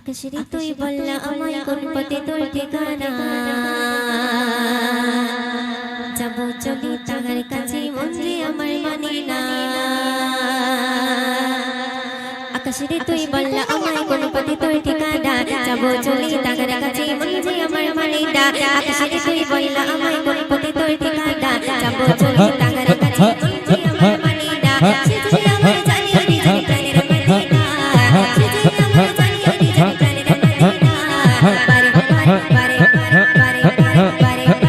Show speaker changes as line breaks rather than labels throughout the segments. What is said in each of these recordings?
আকাশের তুই বললা আমায় কোন পথে তোর ঠিকানা যাব চলি তাহার কাছে মন যে আমার মানে না আকাশের তুই বললা আমায় কোন পথে তোর ঠিকানা যাব চলি তাহার কাছে মন যে আমার মানে না আকাশের তুই বললা আমায় কোন পথে তোর ঠিকানা যাব চলি তাহার কাছে মন যে আমার মানে না সে যে আমার জানি আমি জানি প্রাণের মদিনা সে যে আমার জানি আমি জানি প্রাণের মদিনা বারে বারে বারে বারে বারে বারে বারে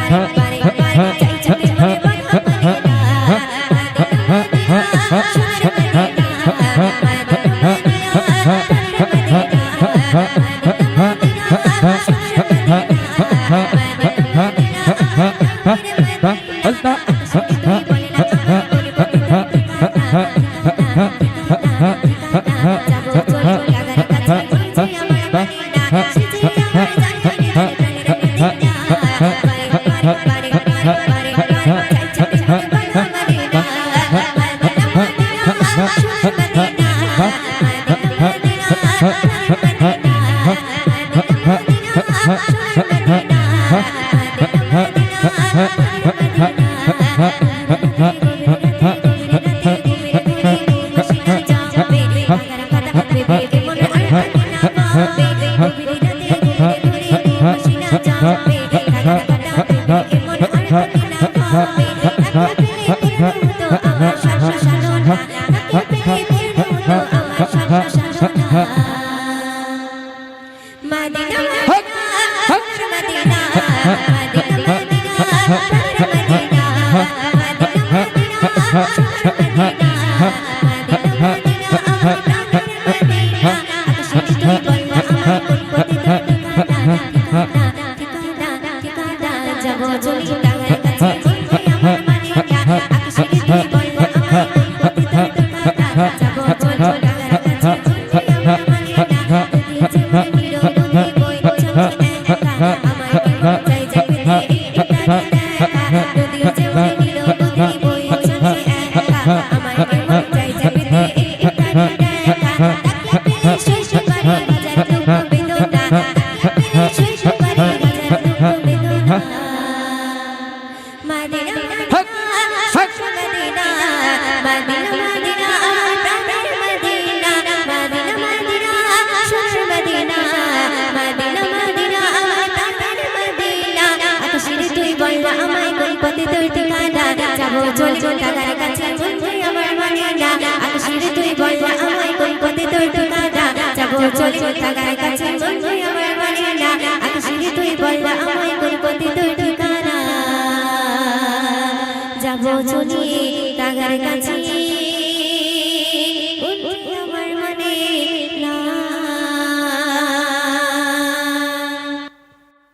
চাই চাই মনে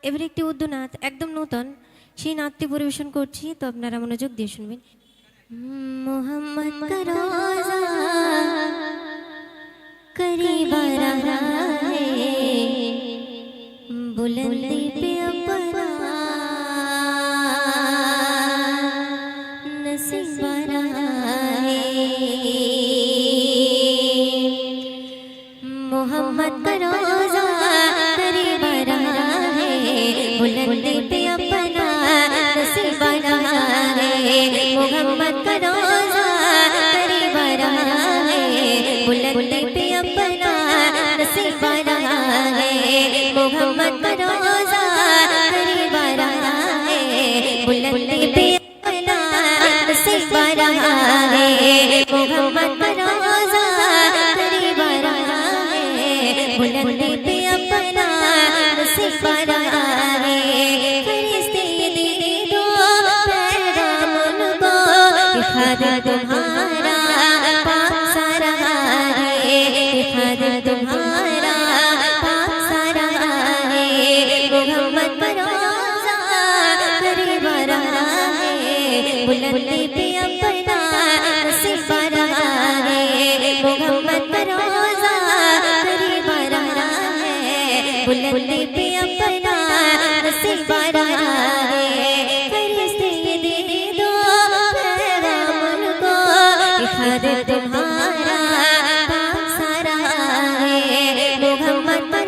এবারে একটি উর্দু নাচ একদম নতুন সেই নাচটি পরিবেশন করছি তো আপনারা মনোযোগ দিয়ে শুনবেন মোহাম্মদ का रोज़ा करीब आ रहा है बुलंदी पे अपना नसीब आ रहा है मोहम्मद का रोज़ा करीब आ रहा है बुलंदी पे अपना नसीब आ रहा है मोहम्मद का रोज़ा करीब आ रहा है बुलंदी पे अपना नसीब आ रहा है मोहम्मद का रोज़ा करीब आ रहा है बुलंदी पे अपना नसीब आ रहा है मोहम्मद का रोज़ा करीब आ रहा है बुलंदी पे अपना नसीब आ रहा है फरिश्ते दे दो पैगाम उनको दिखा तुम्हारा पाक सारा है दिखा तुम्हारा पाक सारा है मोहम्मद का रोज़ा करीब आ रहा है बुलंदी पे अपना नसीब आ रहा है मोहम्मद का रोज़ा करीब आ रहा है बुलंदी पे अपना नसीब आ रहा है फरिश्ते दे दो पैगाम उनको दिखा तुम्हारा पाक सारा है मोहम्मद का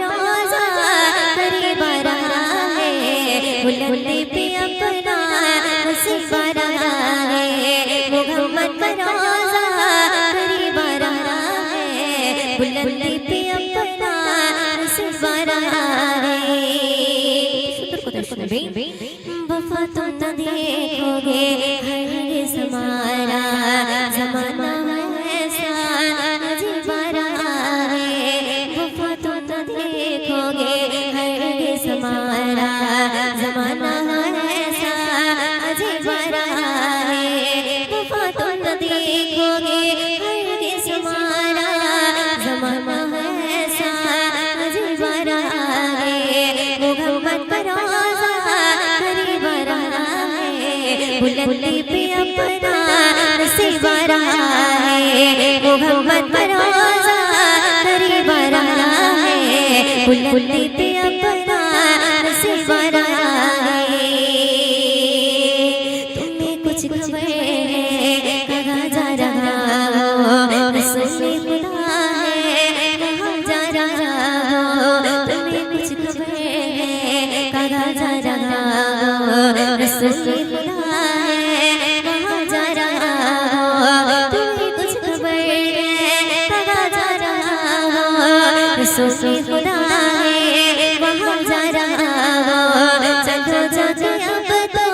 बुलबुली पे अपना नसीब रहा है मोहब्बत का रोज़ा करीब रहा है बुलबुली पे अपना नसीब रहा है तुम्हें कुछ खबर है कहाँ जा रहा हो रसूल खुदा है कहाँ जा रहा हो तुम्हें कुछ खबर है कहाँ जा रहा हो रसूल खुदा है कहाँ जा रहा हो तुम्हें कुछ खबर है कहाँ जा रहा हो रसूल खुदा है वहाँ जा रहा हो चलो चलो अब तो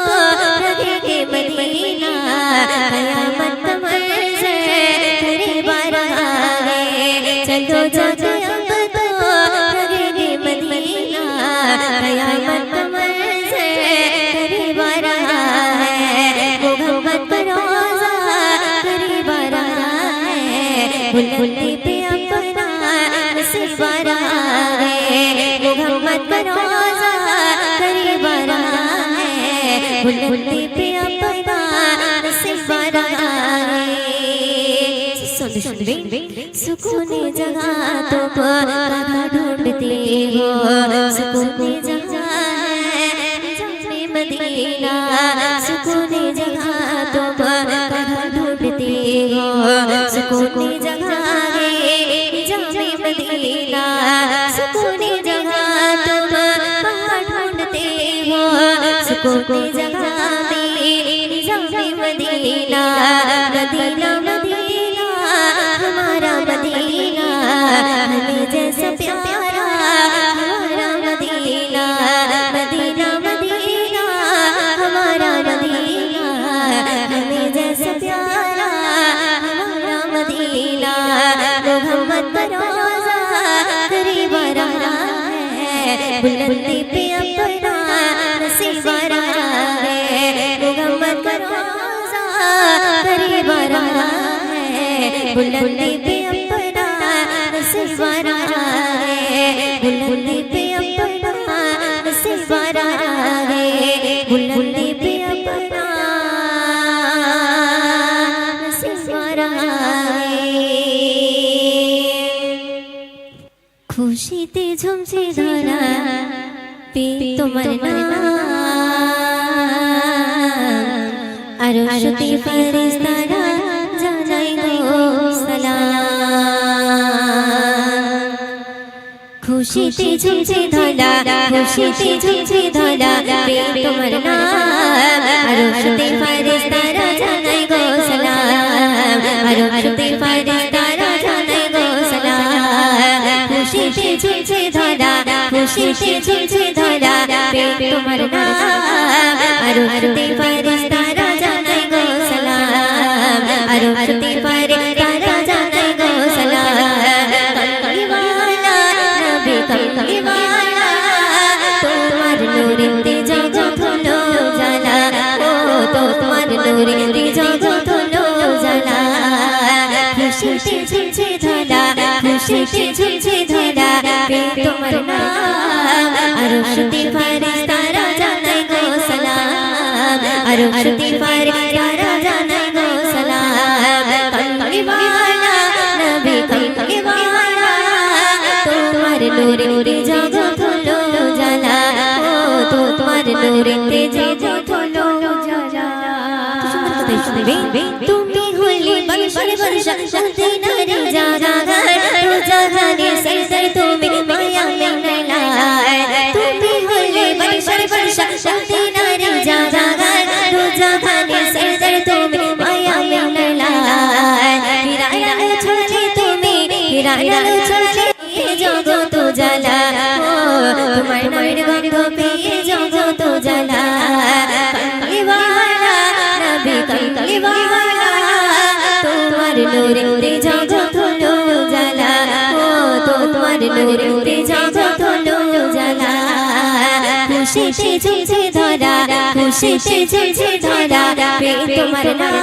लगेगे मदीना कयामत का मंज़र करीब आ रहा है चलो चलो अब तो लगेगे मदीना कयामत का मंज़र करीब आ रहा है मोहब्बत का रोज़ा करीब आ रहा है बुलबुली पे अपना नसीब आ रहा है मोहब्बत का रोज़ा करीब आ रहा है बुलबुली पे अपना नसीब आ रहा है सुकून जगह तो कहाँ ढूंढते हो सुकून जगह है जाने मदीना सुकून जगह तो कहाँ ढूंढते हो सुकून जगह है जाने मदीना सुकून जगह तो कहाँ ढूंढते हो सुकून जगह में जाने मदीना मदीना मदीना हमारा मदीना हमें जैसा प्यारा हमारा मदीना मदीना मदीना हमारा मदीना हमें जैसा प्यारा हमारा मदीना मोहब्बत का रोज़ा करीब आ रहा है बुलबुली पे अपना नसीब आ रहा है मोहब्बत का रोज़ा करीब आ रहा है बुलबुली पे अपना नसीब आ रहा है बुलबुली पे अपना नसीब आ रहा है बुलबुली पे अपना नसीब आ रहा है খুশিতে ঝুমছে ধরা পে তোমার নাম আর আরশে ফেরেশতারা জানাই গো সালাম খুশিতে ঝুমছে ধরা খুশিতে ঝুমছে ধরা পে তোমার নাম আর আরশে ফেরেশতারা জানাই গো সালাম আর আরশে ফেরেশতারা জানাই গো সালাম খুশিতে ঝুমছে ধরা খুশিতে ঝুমছে ধরা পে তোমার নাম আর আরশে ফেরেশতারা জানাই গো সালাম আর আরশে ফেরেশতারা জানাই গো সালাম কমলিওয়ালা নবী কমলিওয়ালা তোমার নূরেতে জগৎ হলো জালা ও তোমার নূরেতে জগৎ হলো জালা খুশিতে ঝুমছে ধরা খুশিতে ঝুমছে ধরা পে তোমার নাম আর আরশে ফেরেশতারা জানাই গো সালাম আর আরশে ফেরেশতারা জানাই গো সালাম কমলিওয়ালা নবী কমলিওয়ালা তোমার নূরেতে জগৎ হলো জালা ও তোমার নূরেতে জগৎ হলো জালা তুমি হলে বংশে বংশ শান্তি নারী জাগার জাগানে সরসর তুমি মায়া মিলায় তুমি হলে বংশে বংশ শান্তি নারী জাগার জাগানে সরসর তুমি মায়া মিলায় হিরায়া ছড়ে তুমি হিরায়া ছড়ে জগৎ জালা ও তোমার নামের গন্ধ পেয়ে জগৎ জালা কমলিওয়ালা নবী কমলিওয়ালা তোমার নূরেতে জগৎ হলো জালা ও তোমার নূরেতে জগৎ হলো জালা খুশিতে ঝুমছে ধরা খুশিতে ঝুমছে ধরা পে তোমার নাম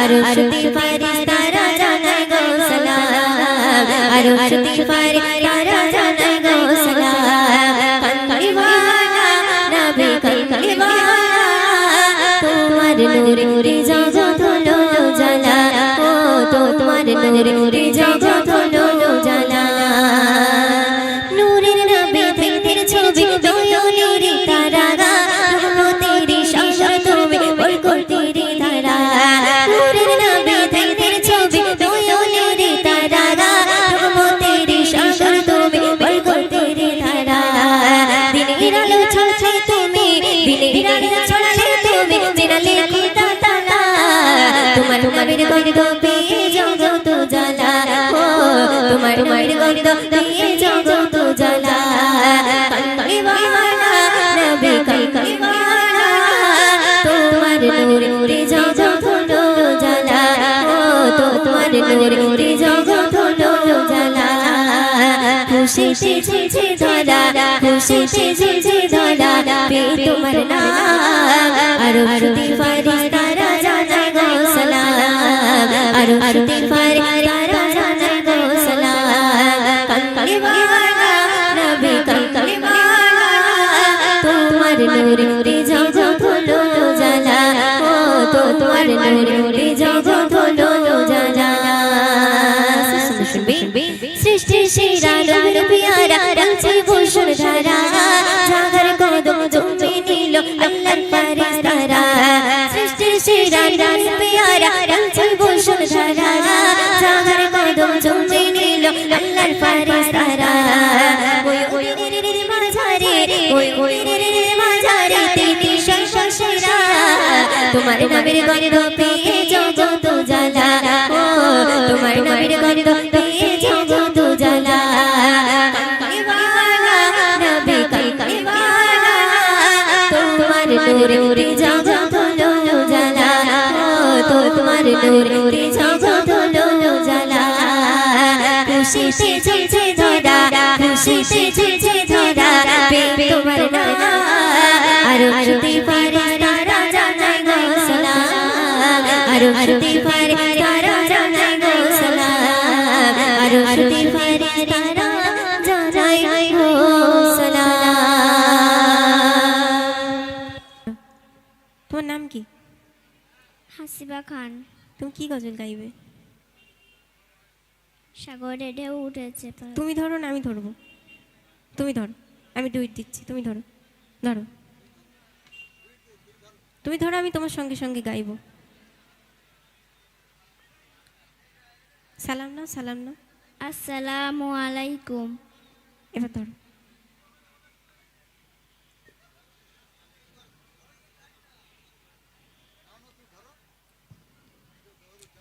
আর আরশে ফেরেশতারা জানাই গো সালাম আর আরশে ফেরেশতারা জানাই গো সালাম কমলিওয়ালা নবী কমলিওয়ালা তোমার নূরে জগৎ হলো উজালা খুশিতে ঝুলছে ধরা খুশিতে ঝুলছে ধরা পেয়ে তোমার নাম আরো আরতি ফারিস্তারা জানায় গো সালাম আরো আরতি ফারিস্তারা জানায় গো সালাম কামলিওয়ালা নবী কামলিওয়ালা তোমার নূরে জগৎ হলো উজালা ও তোমার নূরে জগৎ হলো উজালা সৃষ্টি সেরা নূর পিয়ারা রংছে ভূষণ ধারা জাগার কদম চুমে নিল আল্লাহর ফারিস্তারা সৃষ্টি সেরা নূর পিয়ারা রংছে ভূষণ ধারা জাগার কদম চুমে নিল আল্লাহর ফারিস্তারা ওই উদিনের মাঝারে ওই উদিনের মাঝারে তিনি সর্বসেরা তোমার নামের গন্ধ পেয়ে জগৎ উজালা ও তোমার নামের গন্ধ পেয়ে জগৎ উজালা কামলিওয়ালা নবী কামলিওয়ালা তোমার নূরে জগৎ হলো উজালা ও তোমার নূরে জগৎ হলো উজালা খুশিতে ঝুলছে ধরা খুশিতে ঝুলছে ধরা পেয়ে তোমার নাম আরো আরতি ফারিস্তারা জানায় গো সালাম আরো আরতি ফারিস্তারা জানায় গো সালাম আরো আরতি ফারিস্তারা জানায় গো সালাম তোমার নাম কি
হাসিবা খান
তুমি কি গজল গাইবে
সাগরে ঢেউ উঠেছে
তুমি ধরো না আমি ধরবো তুমি ধরো আমি ডুইট দিচ্ছি তুমি ধরো ধরো তুমি ধরো আমি তোমার সঙ্গে সঙ্গে গাইবো সালাম না সালাম না
আসসালামু আলাইকুম
এবার ধরো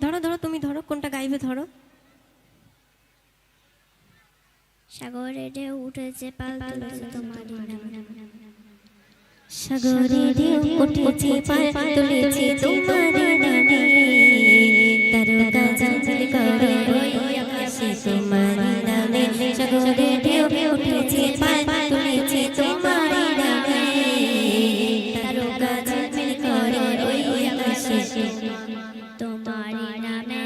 ধরো ধরো তুমি ধরো কোনটা গাইবে ধরো
সাগরে ঢেউ উঠেছে পাল তুলেছে তোমারই নাম
সাগরে ঢেউ উঠেছে পাল তুলেছে তোমারই নামে তারকা ঝলঝল করে ওই আকাশে তোমারই নামে সাগরে ঢেউ উঠেছে পাল তুলেছে তোমারই নামে তারকা ঝলঝল করে ওই আকাশে
তোমারই নামে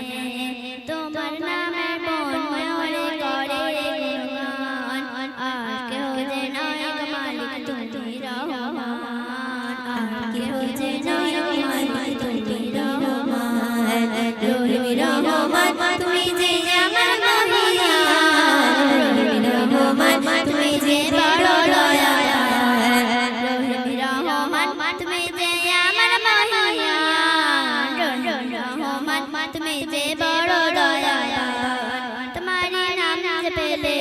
তোমার নামে মন মনে করে গুণগান আর কেহ যে নায়ক মালিক তুমি রহমান আর কেহ যে নায়ক মালিক তুমি রহমান রহিম রহমান তুমি যে আমার মহিয়ান রহিম রহমান তুমি যে বড় দয়াবান রহিম রহমান তুমি যে আমার মহিয়ান রহিম রহমান তুমি যে বড় দয়াবান তোমারই নাম পেলে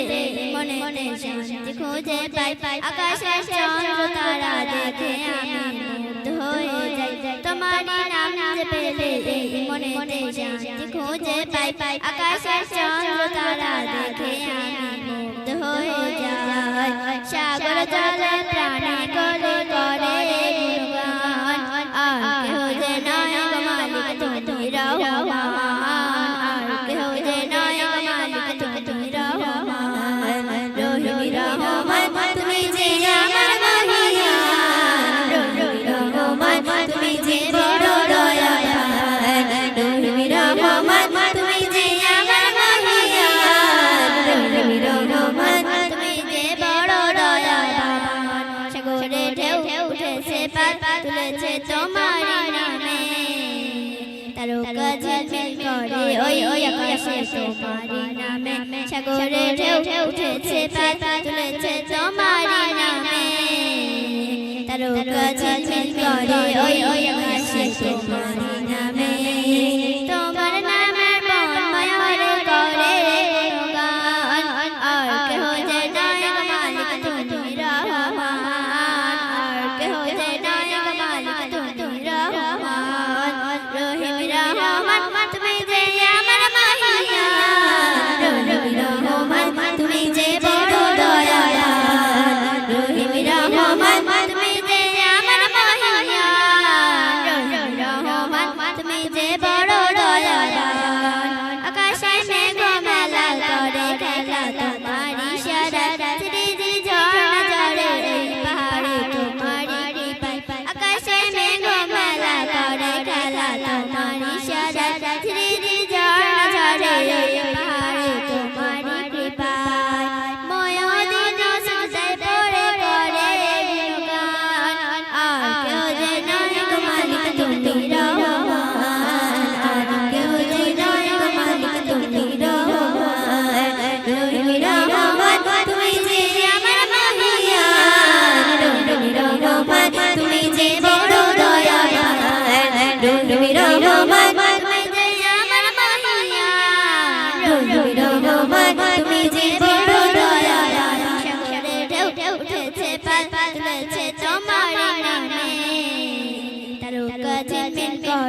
মনে মনে শান্তি খুঁজে পাই আকাশের চন্দ্র তারা দেখে আমি মুগ্ধ হয়ে যাই তোমারই নাম পেলে মনে মনে শান্তি খুঁজে পাই আকাশের চন্দ্র তারা দেখে আমি মুগ্ধ হয়ে যাই সাগর জলে প্রাণী করে করে গুণগান আর কেহ যে নায়ক মালিক তুমি রহমান আর কেহ যে নায়ক মালিক তুমি রহমান রহিম রহমান তুমি যে আমার মহিয়ান রহিম রহমান তুমি যে বড় দয়াবান রহিম রহমান তুমি যে আমার মহিয়ান রহিম রহমান তুমি যে বড় দয়াবান সাগরে ঢেউ উঠেছে পাল তুলেছে তোমারই নামে তারকা ঝলঝল করে ওই আকাশে তোমারই নামে সাগরে ঢেউ উঠেছে পাল তুলেছে তোমারই নামে তারকা ঝলঝল করে ওই আকাশে তোমারই নামে তোমার নামে মন মনে করে গুণগান আর কেহ যে নায়ক মালিক তুমি রহমান আর কেহ যে নায়ক মালিক তুমি রহমান রহিম রহমান তুমি যে আমার মহিয়ান রহিম রহমান তুমি যে বড় দয়াবান রহিম রহমান তুমি যে আমার মহিয়ান রহিম রহমান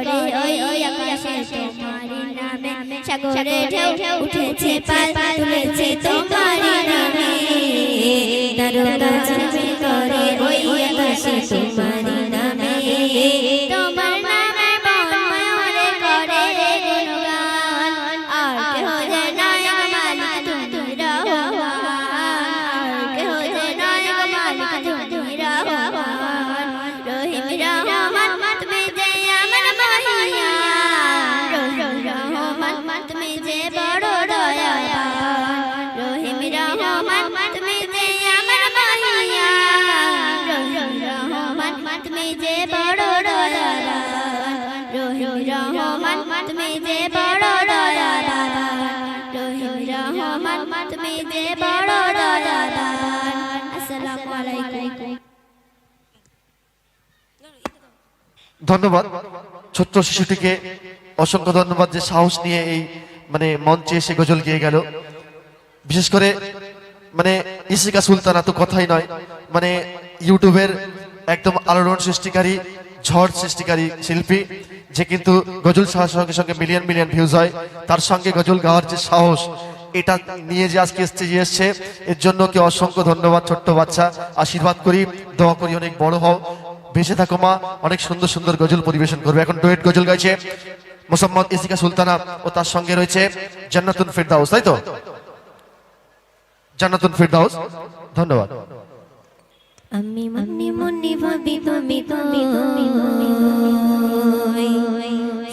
করে ওই আকাশে তোমারি নামে সাগরে ঢেউ উঠেছে পাল তুলেছে তোমারি নামে
দারোগা যাবে করে ওই আকাশে তোমারি নামে
তোমার নামে বন ময়ূরে করে গুণগান আর কেহ যে নায়ক মালিক তুমি রহমান আর কেহ যে নায়ক মালিক তুমি রহমান রহিম রহমান তুমি যে আমার মাহিয়া রহিম রহমান তুমি যে বড় দয়াবান রহিম রহমান তুমি যে আমার মাহিয়া রহিম রহমান তুমি যে বড় দয়াবান রহিম রহমান তুমি যে বড় দয়াবান রহিম রহমান তুমি যে বড় দয়াবান আসসালামু আলাইকুম।
ধন্যবাদ ছোট্ট শিশুটিকে, অসংখ্য ধন্যবাদ যে সাহস নিয়ে এই মানে মঞ্চে এসে গজল গেয়ে গেল। বিশেষ করে মানে ইসিকা সুলতানা তো কথাই নয়, মানে ইউটিউবের একদম আলোড়ন সৃষ্টিকারী, ঝড় সৃষ্টিকারী শিল্পী, যে কিন্তু গজল সঙ্গে সঙ্গে মিলিয়ন মিলিয়ন ভিউজ হয়। তার সঙ্গে গজল গাওয়ার যে সাহস, এটা নিয়ে যে আজকে স্টেজে এসছে, এর জন্য কি অসংখ্য ধন্যবাদ। ছোট্ট বাচ্চা, আশীর্বাদ করি, দোয়া করি অনেক বড় হও, বেঁচে থাকো মা, অনেক সুন্দর সুন্দর গজল পরিবেশন করবে। এখন ডুয়েট গজল গাইছে মোসাম্মদ ইসিকা সুলতানা ও তার সঙ্গে রয়েছে জান্নাতুন ফিরদাউস, তাই তো? জান্নাতুন ফিরদাউস, ধন্যবাদ।
আমি মনে মনে ভাবি তুমি তুমি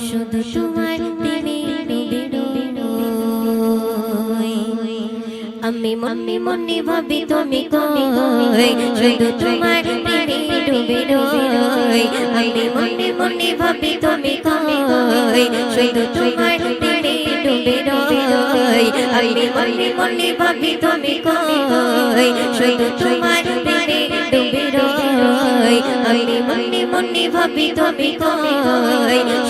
শুধু তোমার প্রেমে ডুবে রই। আমি মনে মনে ভাবি তুমি শুধু তোমার প্রেমে ডুবে রই। আমি মনে মনে ভাবি তুমি শুধু তোমার প্রেমে ডুবে রই। আমি মনে মনে ভাবি তুমি শুধু তোমার প্রেমে ডুবে রই। আমি মনে মনে ভাবি তুমি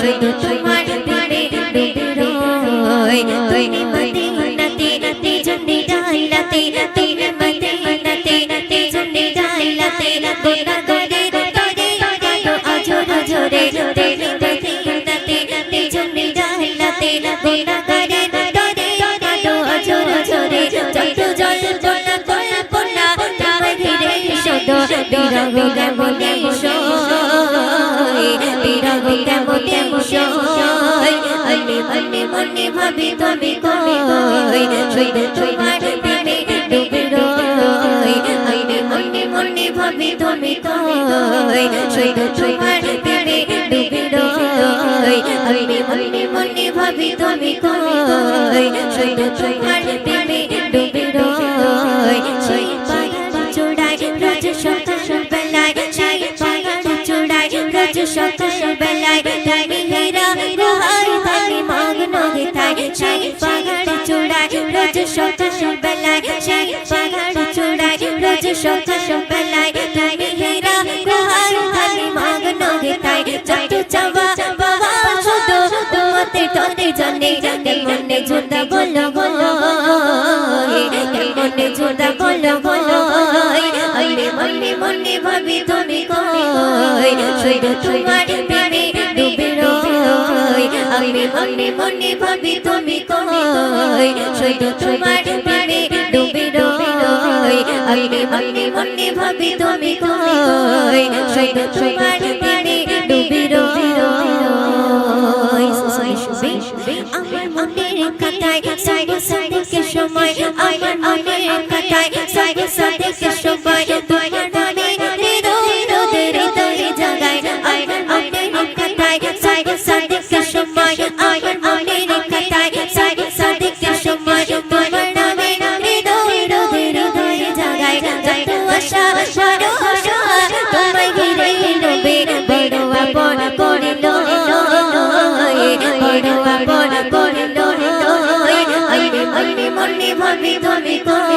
শুধু তোমার প্রেমে ডুবে রই। তুমি মদিনাতে নাতে জন্নে জান্নাতে, তুমি মদিনাতে নাতে জন্নে জান্নাতে, গোনা করে তোরে কাটো আজর জোরে, তুমি মদিনাতে নাতে জন্নে জান্নাতে, গোনা করে তোরে কাটো আজর জোরে। যত জল জল কলা কলা তোমায় ঘিরে শোধ বিরহ কেমনে সই, বিরহ কেমনে সই। আমি মনে মনে ভাবি তুমি শুধু তোমার প্রেমে ডুবে রই। আমি মনে মনে ভাবি তুমি শুধু তোমার প্রেমে ডুবে রই। আমি মনে মনে ভাবি তুমি শুধু তোমার প্রেমে ডুবে রই। সেই পাহাড় চূড়ায় রোজ সকাল বেলায়, সেই পাহাড় চূড়ায় রোজ সকাল বেলায় তুমি হীরা গুহায় তুমি মগ্ন গেথায়। সেই পাহাড় চূড়ায় রোজ সকাল বেলায়, সেই পাহাড় চূড়ায় রোজ সকাল বেলায় তুমি হীরা গুহায় তুমি মগ্ন গেথায়। যত চাওয়া পাওয়া শুধু তোমাতে তোরে জানে, কেমনে ঝুঁদা বলো বলো, কেমনে ঝুঁদা বলো বলো। আমি মনে মনে ভাবি তুমি শুধু তোমার প্রেমে ডুবে রই। আমি মনে মনে ভাবি তুমি শুধু তোমার প্রেমে ডুবে রই। আমি মনে মনে ভাবি তুমি শুধু তোমার প্রেমে ডুবে রই। আমার মনের খাতায় সাইড সাইডকে সময়, আমার মনের খাতায় সাইড সাইডকে সময় তোমার নামে হৃদয় রোদের হৃদয়ে জাগায়। আমার মনের খাতায় সাইড সাইডকে সময়, আমার মনের খাতায় সাইড সাইডকে সময় তোমার নামে হৃদয় রোদের হৃদয়ে জাগায়। যত আশা বড় আশা তোমায় ঘিরে ডুবে, বড় আপন করিল বড় আপন করিল। আমি মনে মনে ভাবি তুমি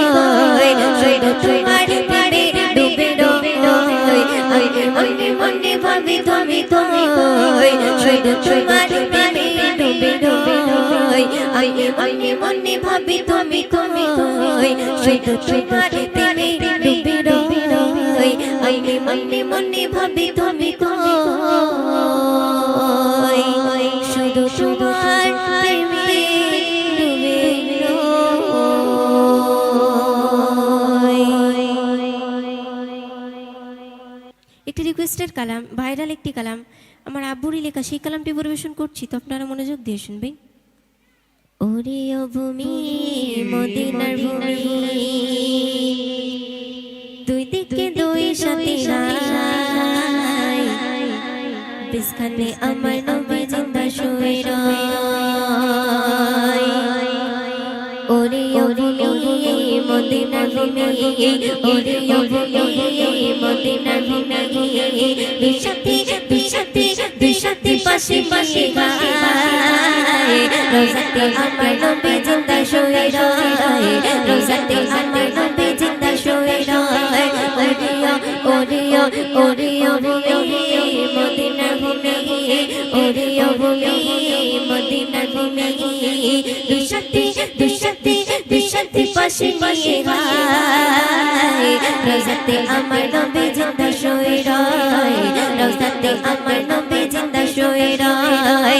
শুধু তোমার প্রেমে ডুবে রই। আমি মনে মনে ভাবি তুমি শুধু তোমার প্রেমে ডুবে রই। আমি মনে মনে ভাবি তুমি শুধু তোমার প্রেমে ডুবে রই। আমি মনে মনে ভাবি তুমি একটি রিকোয়েস্টের কালাম, ভাইরাল একটি কালাম, আমার আব্বুরই লেখা, সেই কালামটি পরিবেশন করছি, তো আপনারা মনোযোগ দিয়ে শুনবেন। ওরে ও ভূমি, মদিনার ভূমি, দুই দিকে দুই সাথে গায়, বিস্খানে আমার নবী জিন্দা শুয়ে রয়। ওরে ও ভূমি, মদিনার ভূমি, ওরে ও ভূমি, মদিনার ভূমি, দুই সাথে দুই সাথে দুই সাথে পাশে পাশে গায়, রোজাতে আমার নবী জিন্দা শুয়ে রয়, রোজাতে আমার নবী জিন্দা শুয়ে রয়। ওরে ও ওরে ও ভূমি, মদিনার ভূমি, ওরে ও ভূমি, মদিনার ভূমি, দুই সাথে দুই সাথে দুই সাথে পাশে পাশে গায়, রোজাতে আমার নবী জিন্দা শুয়ে রয়, রোজাতে আমার নবী জিন্দা শুয়ে রয়।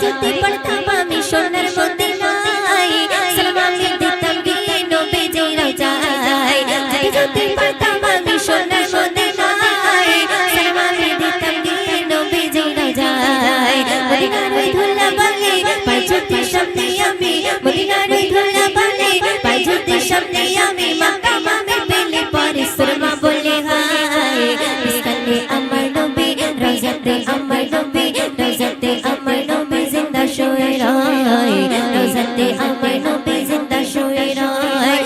যদি পড়তাম আমি সোনার মদিনায়, সালাম আমি দিতাম গিয়ে নবীজির রওজায়। যদি পড়তাম আমি সোনার মদিনায়, সালাম আমি দিতাম গিয়ে নবীজির রওজায়। মদিনার ওই ধুলা বালি পাই যদি সামনে আমি, মদিনার ওই ধুলা বালি পাই যদি সামনে আমি, মাকাম আমি পেলে পরে সুরমা বলে হায়, বিস্কানে আমার নবী, রওজাতে আমার নবী, রওজাতে আমার নবী জিন্দা শুয়ে রয়, রওজাতে আমার নবী জিন্দা শুয়ে রয়।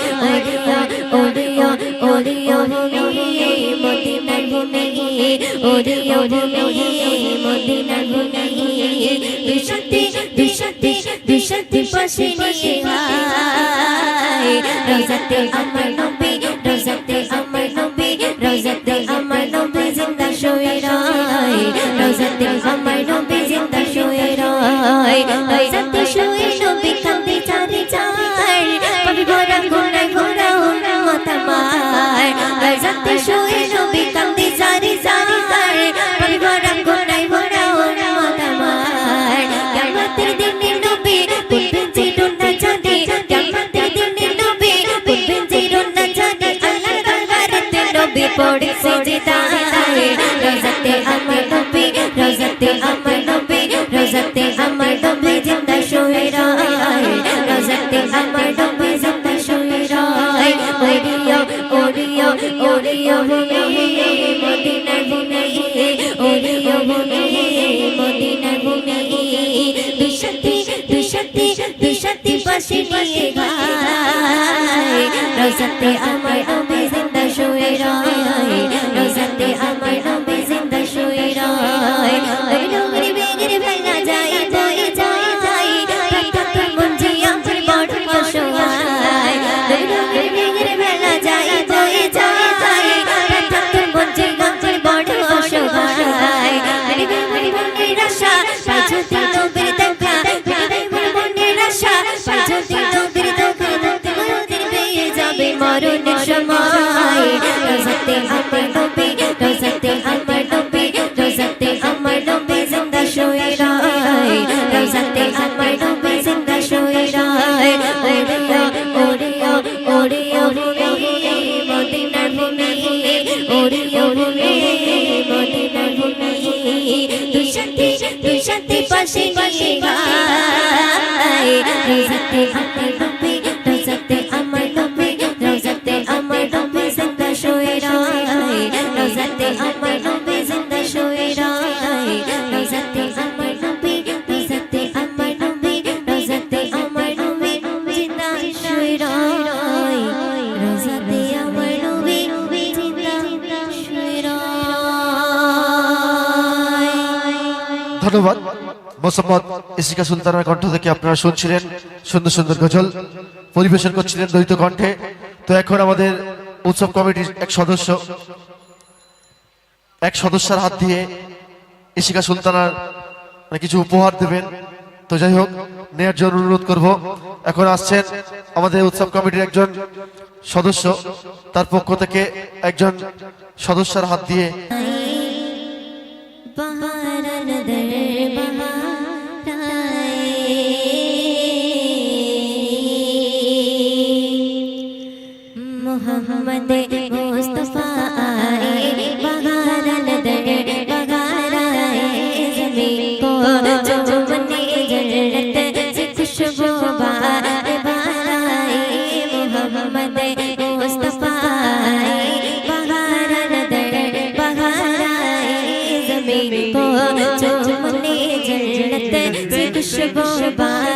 ওরে ও ওরে ও ভূমি, মদিনার ভূমি, ওরে ও ভূমি, মদিনার ভূমি, দুই সাথে দুই সাথে দুই সাথে পাশে নিয়ে গায়, রওজাতে আমার নবী, রওজাতে আমার নবী, রওজাতে আমার নবী জিন্দা শুয়ে রয়, রওজাতে আমার নবী জিন্দা শুয়ে রয়। রওজাতে শুয়ে নবী কান্দে চারে চার, পাপি ভরা ঘোড়ায় ঘোড়া উম্মত আমার, রওজাতে শুয়ে নবী কান্দে চারে চার, পাপি ভরা ঘোড়ায় ঘোড়া উম্মত আমার। কিয়ামতের দিনে নবী উঠবেন চিরুনা চাঁদে, কিয়ামতের দিনে নবী উঠবেন চিরুনা চাঁদে, আল্লাহর দরবারেতে নবী পড়ে সিজদায়, রওজাতে আমার নবী, রওজাতে আমার নবী, রওজাতে আমার নবী জিন্দা শুয়ে রয়, রওজাতে আমার নবী জিন্দা শুয়ে রয়। ওরে ও ওরে ও ভূমি, মদিনার ভূমি, ওরে ও ভূমি, মদিনার ভূমি, দুই সাথে দুই সাথে দুই সাথে পাশে নিয়ে গায়, রওজাতে আমার নবী জিন্দা শুয়ে রয়, রওজাতে আমার নবী জিন্দা শুয়ে রয়। ওই ডুগরি বেগরে ভেলা যায় বয়ে যায়, তোর মন যে আমার বড় অসহায়, ওই ডুগরি বেগরে ভেলা যায় বয়ে যায়, তোর মন যে আমার বড় অসহায়। আরে বেগুনি মনের আশা পাই যদি নবীর দেখা, বেগুনি মনের আশা পাই যদি নবীর দেখা, মরণের পেয়ে যাবে মরণের সময়, রওজাতে আমার নবী, রওজাতে আমার নবী, রওজাতে আমার নবী জিন্দা শুয়ে রয়, রওজাতে আমার নবী জিন্দা শুয়ে রয়। ওরে ও ওরে ও ভূমি, মদিনার ভূমি, ওরে ও ভূমি, মদিনার ভূমি, দুই সাথে পাশে পাশে গায়, রওজাতে আমার নবী, রওজাতে আমার নবী, রওজাতে আমার নবী জিন্দা শুয়ে রয়, রওজাতে আমার নবী জিন্দা শুয়ে রয়, রওজাতে আমার নবী, রওজাতে আমার নবী, রওজাতে আমার নবী জিন্দা শুয়ে রয়, রওজাতে আমার নবী জিন্দা শুয়ে রয়।
ধন্যবাদ। মোসাম্মদ ইসিকা সুলতানার কণ্ঠ থেকে আপনারা শুনছিলেন সুন্দর সুন্দর গজল, পরিবেশন করছিলেন দ্বৈত কণ্ঠে। তো এখন আমাদের উৎসব কমিটির এক সদস্যের হাত দিয়ে ইসিকা সুলতানার কিছু উপহার দেবেন। তো যাই হোক, নেয়ার জন্য অনুরোধ করব। এখন আসছেন আমাদের উৎসব কমিটির একজন সদস্য, তার পক্ষ থেকে একজন সদস্যের হাত দিয়ে
बहारन दर बहाराए मोहम्मद मुस्तफा आए बहारन दर কুরবান